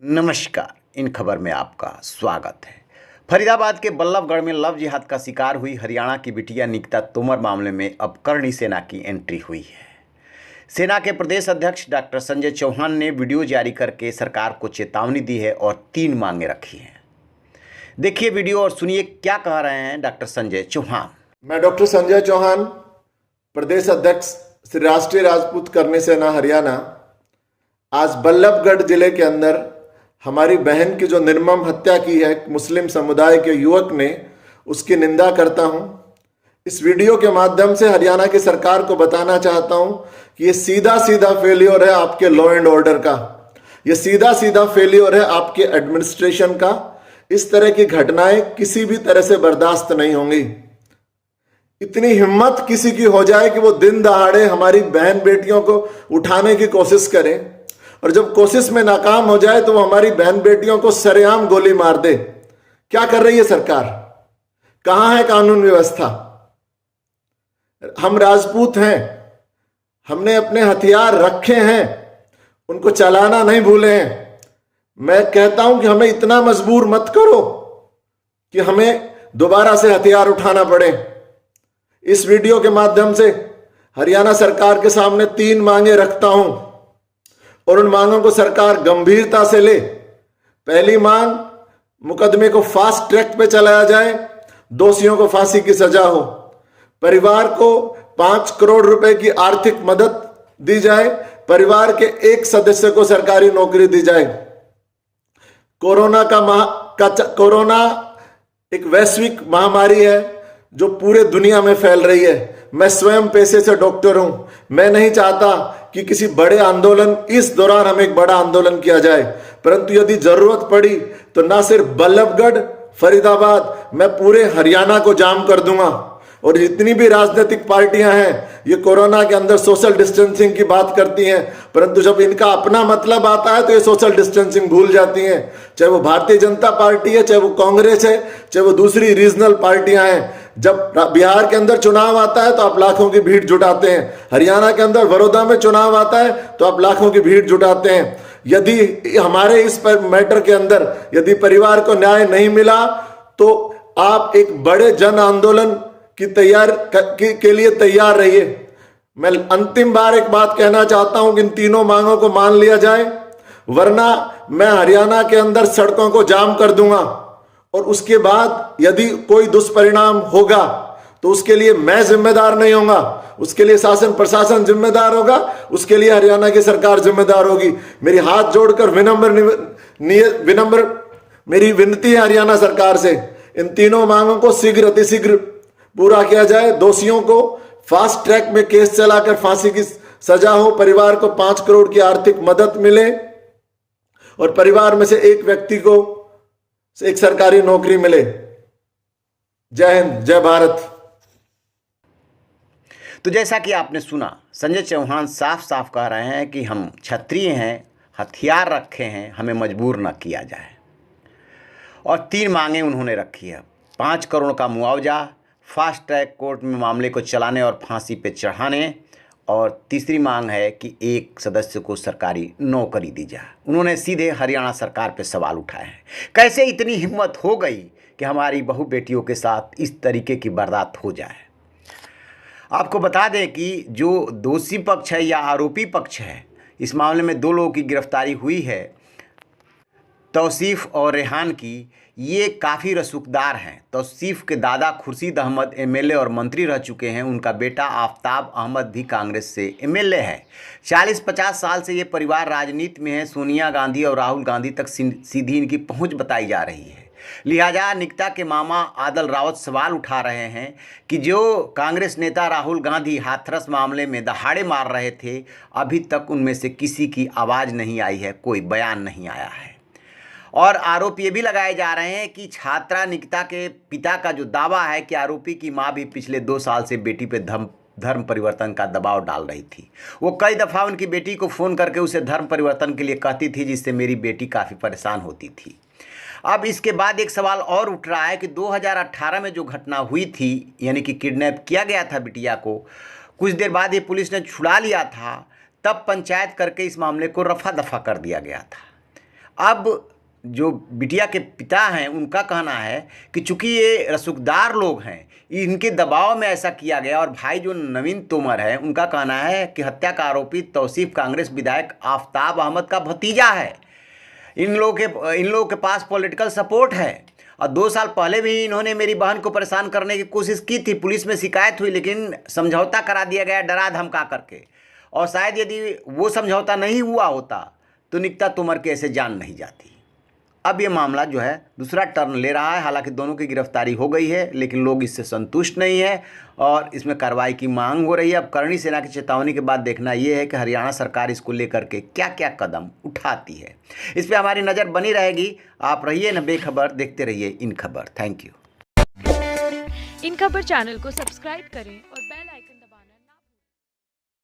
नमस्कार। इन खबर में आपका स्वागत है। फरीदाबाद के बल्लभगढ़ में लव जिहाद का शिकार हुई हरियाणा की बिटिया निकिता तोमर मामले में अब करणी सेना की एंट्री हुई है। सेना के प्रदेश अध्यक्ष डॉक्टर संजय चौहान ने वीडियो जारी करके सरकार को चेतावनी दी है और 3 मांगे रखी हैं। देखिए वीडियो और सुनिए क्या कह रहे हैं डॉक्टर संजय चौहान। मैं डॉक्टर संजय चौहान, प्रदेश अध्यक्ष श्री राष्ट्रीय राजपूत करणी सेना हरियाणा, आज बल्लभगढ़ जिले के अंदर हमारी बहन की जो निर्मम हत्या की है मुस्लिम समुदाय के युवक ने, उसकी निंदा करता हूं। इस वीडियो के माध्यम से हरियाणा की सरकार को बताना चाहता हूं कि ये सीधा सीधा फेल्योर है आपके लॉ एंड ऑर्डर का, ये सीधा सीधा फेल्योर है आपके एडमिनिस्ट्रेशन का। इस तरह की घटनाएं किसी भी तरह से बर्दाश्त नहीं होंगी। इतनी हिम्मत किसी की हो जाए कि वो दिन दहाड़े हमारी बहन बेटियों को उठाने की कोशिश करें और जब कोशिश में नाकाम हो जाए तो वो हमारी बहन बेटियों को सरेआम गोली मार दे। क्या कर रही है सरकार? कहां है कानून व्यवस्था? हम राजपूत हैं, हमने अपने हथियार रखे हैं, उनको चलाना नहीं भूले हैं। मैं कहता हूं कि हमें इतना मजबूर मत करो कि हमें दोबारा से हथियार उठाना पड़े। इस वीडियो के माध्यम से हरियाणा सरकार के सामने 3 मांगे रखता हूं और उन मांगों को सरकार गंभीरता से ले। पहली मांग, मुकदमे को फास्ट ट्रैक पे चलाया जाए, दोषियों को फांसी की सजा हो, परिवार को 5 करोड़ रुपए की आर्थिक मदद दी जाए, परिवार के एक सदस्य को सरकारी नौकरी दी जाए। कोरोना एक वैश्विक महामारी है जो पूरे दुनिया में फैल रही है। मैं स्वयं पेशे से डॉक्टर हूं। मैं नहीं चाहता कि किसी बड़े आंदोलन, इस दौरान हम एक बड़ा आंदोलन किया जाए, परंतु यदि जरूरत पड़ी तो ना सिर्फ बल्लभगढ़, फरीदाबाद, मैं पूरे हरियाणा को जाम कर दूंगा। और जितनी भी राजनीतिक पार्टियां हैं, ये कोरोना के अंदर सोशल डिस्टेंसिंग की बात करती हैं, परंतु जब इनका अपना मतलब आता है तो ये सोशल डिस्टेंसिंग भूल जाती हैं। चाहे वो भारतीय जनता पार्टी है, चाहे वो कांग्रेस है, चाहे वो दूसरी रीजनल पार्टियां हैं। जब बिहार के अंदर चुनाव आता है तो आप लाखों की भीड़ जुटाते हैं, हरियाणा के अंदर बड़ौदा में चुनाव आता है तो आप लाखों की भीड़ जुटाते हैं। यदि हमारे इस मैटर के अंदर यदि परिवार को न्याय नहीं मिला तो आप एक बड़े जन आंदोलन की के लिए तैयार रहिए। मैं अंतिम बार एक बात कहना चाहता हूं कि इन 3 मांगों को मान लिया जाए, वरना मैं हरियाणा के अंदर सड़कों को जाम कर दूंगा और उसके बाद यदि कोई दुष्परिणाम होगा तो उसके लिए मैं जिम्मेदार नहीं होगा, उसके लिए शासन प्रशासन जिम्मेदार होगा, उसके लिए हरियाणा की सरकार जिम्मेदार होगी। मेरी हाथ जोड़कर विनम्र मेरी विनती है हरियाणा सरकार से, इन 3 मांगों को शीघ्र अतिशीघ्र पूरा किया जाए। दोषियों को फास्ट ट्रैक में केस चलाकर फांसी की सजा हो, परिवार को 5 करोड़ की आर्थिक मदद मिले और परिवार में से एक व्यक्ति को एक सरकारी नौकरी मिले। जय हिंद, जय भारत। तो जैसा कि आपने सुना, संजय चौहान साफ साफ कह रहे हैं कि हम क्षत्रिय हैं, हथियार रखे हैं, हमें मजबूर न किया जाए। और 3 मांगे उन्होंने रखी है। 5 करोड़ का मुआवजा, फास्ट ट्रैक कोर्ट में मामले को चलाने और फांसी पे चढ़ाने, और तीसरी मांग है कि एक सदस्य को सरकारी नौकरी दी जाए। उन्होंने सीधे हरियाणा सरकार पे सवाल उठाए हैं। कैसे इतनी हिम्मत हो गई कि हमारी बहू बेटियों के साथ इस तरीके की वारदात हो जाए। आपको बता दें कि जो दोषी पक्ष है या आरोपी पक्ष है, इस मामले में 2 लोगों की गिरफ्तारी हुई है, तौसीफ और रेहान की। ये काफ़ी रसूखदार हैं। तौसीफ के दादा खुर्शीद अहमद एमएलए और मंत्री रह चुके हैं। उनका बेटा आफ्ताब अहमद भी कांग्रेस से एमएलए है। 40-50 साल से ये परिवार राजनीति में है। सोनिया गांधी और राहुल गांधी तक सीधी इनकी पहुंच बताई जा रही है। लिहाजा निकिता के मामा आदल रावत सवाल उठा रहे हैं कि जो कांग्रेस नेता राहुल गांधी हाथरस मामले में दहाड़े मार रहे थे, अभी तक उनमें से किसी की आवाज़ नहीं आई है, कोई बयान नहीं आया है। और आरोप ये भी लगाए जा रहे हैं कि छात्रा निकिता के पिता का जो दावा है कि आरोपी की मां भी पिछले 2 साल से बेटी पे धर्म परिवर्तन का दबाव डाल रही थी। वो कई दफ़ा उनकी बेटी को फ़ोन करके उसे धर्म परिवर्तन के लिए कहती थी, जिससे मेरी बेटी काफ़ी परेशान होती थी। अब इसके बाद एक सवाल और उठ रहा है कि 2018 में जो घटना हुई थी, यानी कि किडनैप किया गया था बिटिया को, कुछ देर बाद ये पुलिस ने छुड़ा लिया था, तब पंचायत करके इस मामले को रफा दफा कर दिया गया था। अब जो बिटिया के पिता हैं उनका कहना है कि चूंकि ये रसूखदार लोग हैं, इनके दबाव में ऐसा किया गया। और भाई जो नवीन तोमर है उनका कहना है कि हत्या का आरोपी तौसीफ कांग्रेस विधायक आफताब अहमद का भतीजा है। इन लोगों के पास पॉलिटिकल सपोर्ट है। और 2 साल पहले भी इन्होंने मेरी बहन को परेशान करने की कोशिश की थी, पुलिस में शिकायत हुई, लेकिन समझौता करा दिया गया डरा धमका करके। और शायद यदि वो समझौता नहीं हुआ होता तो निकिता तोमर की ऐसे जान नहीं जाती। अब ये मामला जो है दूसरा टर्न ले रहा है। हालांकि दोनों की गिरफ्तारी हो गई है, लेकिन लोग इससे संतुष्ट नहीं है और इसमें कार्रवाई की मांग हो रही है। अब करणी सेना की चेतावनी के बाद देखना ये है कि हरियाणा सरकार इसको लेकर के क्या क्या कदम उठाती है। इस पर हमारी नज़र बनी रहेगी। आप रहिए न बेखबर, देखते रहिए इन खबर। Thank you. इन खबर चैनल को सब्सक्राइब करें और